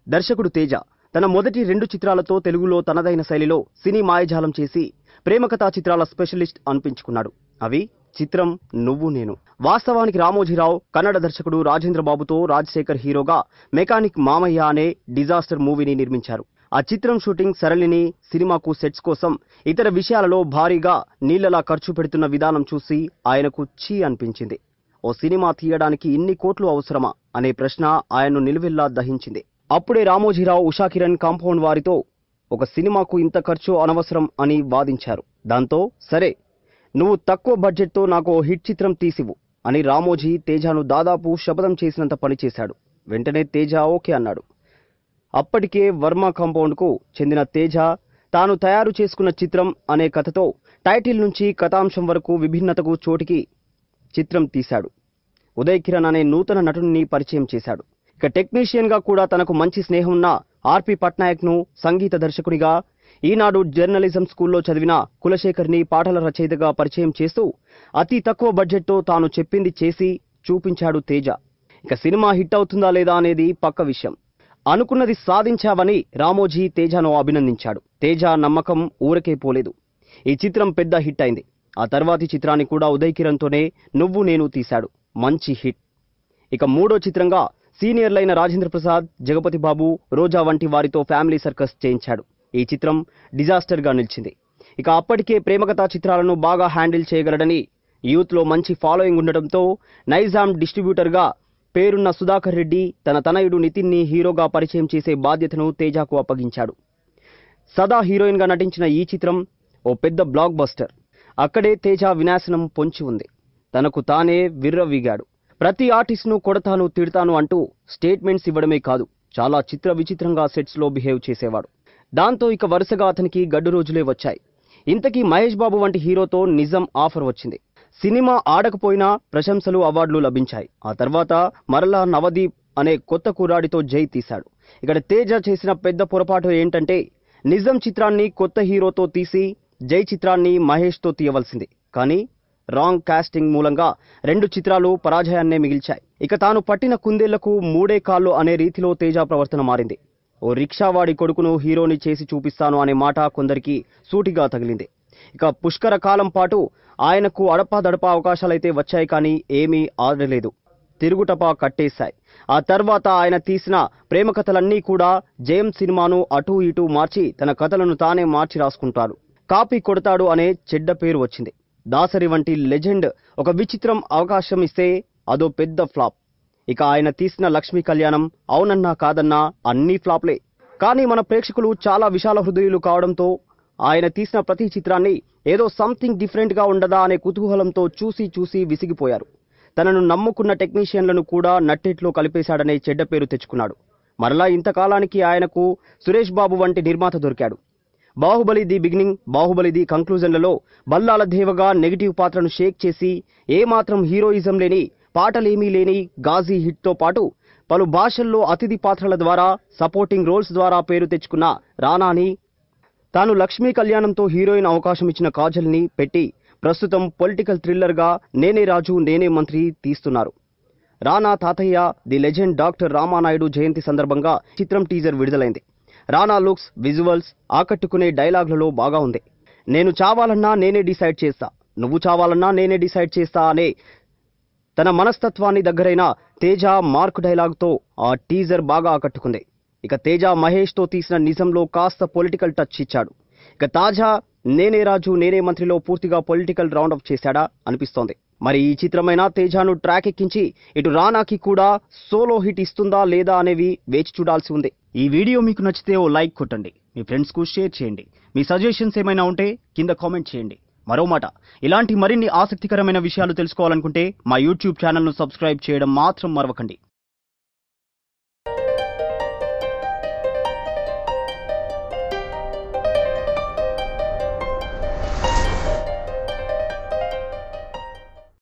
దర్శకుడు తేజ తన మొదటి 2 చిత్రాలతో తెలుగులో తనదైన శైలిలో సినీ మాయజాలం చేసి ప్రేమ కథా చిత్రాల స్పెషలిస్ట్ అనిపించుకున్నాడు. అవి చిత్రం నువ్వు నేను. వాస్తవానికి రామోజీరావు కన్నడ దర్శకుడు రాజేంద్ర బాబుతో రాజశేఖర్ హీరోగా మెకానిక్ మామయ్య అనే డిజాస్టర్ మూవీని నిర్మించారు. ఆ చిత్రం షూటింగ్ సరళిని సినిమాకు సెట్స్ కోసం ఇతర విషయాలలో భారీగా నీళ్లలా ఖర్చు పెడుతున్న విధానం చూసి ఆయనకు ఛీ అనిపించింది. ఓ సినిమా తీయడానికి ఇన్ని కోట్లు అవసరమా అనే ప్రశ్న ఆయన్ను నిలువెల్లా దహించింది. అప్పుడే రామోజీరావు ఉషాకిరణ్ కాంపౌండ్ వారితో ఒక సినిమాకు ఇంత ఖర్చు అనవసరం అని వాదించారు. దాంతో సరే నువ్వు తక్కువ బడ్జెట్తో నాకు ఓ హిట్ చిత్రం తీసివు అని రామోజీ తేజాను దాదాపు శపథం చేసినంత పనిచేశాడు. వెంటనే తేజ ఓకే అన్నాడు. అప్పటికే వర్మ కాంపౌండ్కు చెందిన తేజ తాను తయారు చేసుకున్న చిత్రం అనే కథతో టైటిల్ నుంచి కథాంశం వరకు విభిన్నతకు చోటికి చిత్రం తీశాడు. ఉదయ్ కిరణ్ అనే నూతన నటుడిని పరిచయం చేశాడు. ఇక టెక్నీషియన్ గా కూడా తనకు మంచి స్నేహం ఉన్న ఆర్పి పట్నాయక్ ను సంగీత దర్శకుడిగా, ఈనాడు జర్నలిజం స్కూల్లో చదివిన కులశేఖర్ ని పాటల రచయితగా పరిచయం చేస్తూ అతి తక్కువ బడ్జెట్తో తాను చెప్పింది చేసి చూపించాడు తేజ. ఇక సినిమా హిట్ అవుతుందా లేదా అనేది పక్క విషయం. అనుకున్నది సాధించావని రామోజీ తేజను అభినందించాడు. తేజ నమ్మకం ఊరకే పోలేదు. ఈ చిత్రం పెద్ద హిట్ అయింది. ఆ తర్వాతి చిత్రాన్ని కూడా ఉదయ్ కిరణ్ తోనే నువ్వు నేను తీశాడు. మంచి హిట్. ఇక మూడో చిత్రంగా సీనియర్లైన రాజేంద్ర ప్రసాద్, జగపతి బాబు, రోజా వంటి వారితో ఫ్యామిలీ సర్కస్ చేయించాడు. ఈ చిత్రం డిజాస్టర్ గా నిలిచింది. ఇక అప్పటికే ప్రేమకథా చిత్రాలను బాగా హ్యాండిల్ చేయగలడని యూత్ లో మంచి ఫాలోయింగ్ ఉండటంతో నైజాం డిస్ట్రిబ్యూటర్ గా పేరున్న సుధాకర్ రెడ్డి తన తనయుడు నితిన్ ని హీరోగా పరిచయం చేసే బాధ్యతను తేజకు అప్పగించాడు. సదా హీరోయిన్ గా నటించిన ఈ చిత్రం ఓ పెద్ద బ్లాక్ బస్టర్. అక్కడే తేజ వినాశనం పొంచి ఉంది. తనకు తానే విర్రవీగాడు. ప్రతి ఆర్టిస్ట్ను కొడతాను తిడతాను అంటూ స్టేట్మెంట్స్ ఇవ్వడమే కాదు, చాలా చిత్ర విచిత్రంగా సెట్స్ లో బిహేవ్ చేసేవాడు. దాంతో ఇక వరుసగా అతనికి గడ్డు రోజులే వచ్చాయి. ఇంతకీ మహేష్ బాబు వంటి హీరోతో నిజం ఆఫర్ వచ్చింది. సినిమా ఆడకపోయినా ప్రశంసలు, అవార్డులు లభించాయి. ఆ తర్వాత మరలా నవదీప్ అనే కొత్త కుర్రాడితో జై తీశాడు. ఇక్కడ తేజ చేసిన పెద్ద పొరపాటు ఏంటంటే నిజం చిత్రాన్ని కొత్త హీరోతో తీసి జై చిత్రాన్ని మహేష్ తో తీయవలసింది. కానీ రాంగ్ కాస్టింగ్ మూలంగా 2 చిత్రాలు పరాజయాన్నే మిగిల్చాయి. ఇక తాను పట్టిన కుందేళ్లకు 3 కాళ్ళు అనే రీతిలో తేజ ప్రవర్తన మారింది. ఓ రిక్షావాడి కొడుకును హీరోని చేసి చూపిస్తాను అనే మాట కొందరికి సూటిగా తగిలింది. ఇక పుష్కర కాలం పాటు ఆయనకు అడపాదడపా అవకాశాలైతే వచ్చాయి, కానీ ఏమీ ఆడలేదు. తిరుగుటపా కట్టేశాయి. ఆ తర్వాత ఆయన తీసిన ప్రేమ కథలన్నీ కూడా జయం సినిమాను అటూ ఇటూ మార్చి తన కథలను తానే మార్చి రాసుకుంటాడు. కాపీ కొడతాడు అనే చెడ్డ పేరు వచ్చింది. దాసరి వంటి లెజెండ్ ఒక విచిత్రం అవకాశం ఇస్తే అదో పెద్ద ఫ్లాప్. ఇక ఆయన తీసిన లక్ష్మీ కళ్యాణం అవునన్నా కాదన్నా అన్నీ ఫ్లాప్లే. కానీ మన ప్రేక్షకులు చాలా విశాల హృదయులు కావడంతో ఆయన తీసిన ప్రతి చిత్రాన్ని ఏదో సంథింగ్ డిఫరెంట్ గా ఉండదా అనే కుతూహలంతో చూసి చూసి విసిగిపోయారు. తనను నమ్ముకున్న టెక్నీషియన్లను కూడా నట్టేట్లో కలిపేశాడనే చెడ్డ పేరు తెచ్చుకున్నాడు. మరలా ఇంతకాలానికి ఆయనకు సురేష్ బాబు వంటి నిర్మాత దొరికాడు. Baahubali the beginning, Baahubali the కంక్లూజన్లలో బల్లాల దేవగా నెగిటివ్ పాత్రను షేక్ చేసి ఏమాత్రం హీరోయిజం లేని, పాటలేమీ లేని గాజీ హిట్తో పాటు పలు భాషల్లో అతిథి పాత్రల ద్వారా, సపోర్టింగ్ రోల్స్ ద్వారా పేరు తెచ్చుకున్న రానాని తాను లక్ష్మీ కళ్యాణంతో హీరోయిన్ అవకాశం ఇచ్చిన కాజల్ని పెట్టి ప్రస్తుతం పొలిటికల్ థ్రిల్లర్గా నేనే రాజు నేనే మంత్రి తీస్తున్నారు. రానా తాతయ్య ది లెజెండ్ డాక్టర్ రామానాయుడు జయంతి సందర్భంగా చిత్రం టీజర్ విడుదలైంది. రానా లుక్స్, విజువల్స్ ఆకట్టుకునే డైలాగులలో బాగా ఉంది. నేను చావాలన్నా నేనే డిసైడ్ చేస్తా, నువ్వు చావాలన్నా నేనే డిసైడ్ చేస్తా అనే తన మనస్తత్వాన్ని దగ్గరైన తేజ మార్క్ డైలాగ్తో ఆ టీజర్ బాగా ఆకట్టుకుంది. ఇక తేజ మహేష్ తో తీసిన నిజంలో కాస్త పొలిటికల్ టచ్ ఇచ్చాడు. ఇక తాజా నేనే రాజు నేనే మంత్రిలో పూర్తిగా పొలిటికల్ రౌండ్ అప్ చేశాడా అనిపిస్తోంది. మరి ఈ చిత్రమైన తేజాను ట్రాక్ ఎక్కించి ఇటు రానాకి కూడా సోలో హిట్ ఇస్తుందా లేదా అనేవి వేచి చూడాల్సి ఉంది. ఈ వీడియో మీకు నచ్చితే ఓ లైక్ కొట్టండి, మీ ఫ్రెండ్స్ కు షేర్ చేయండి. మీ సజెషన్స్ ఏమైనా ఉంటే కింద కామెంట్ చేయండి. మరో మాట, ఇలాంటి మరిన్ని ఆసక్తికరమైన విషయాలు తెలుసుకోవాలనుకుంటే మా యూట్యూబ్ ఛానల్ను సబ్స్క్రైబ్ చేయడం మాత్రం మరవకండి.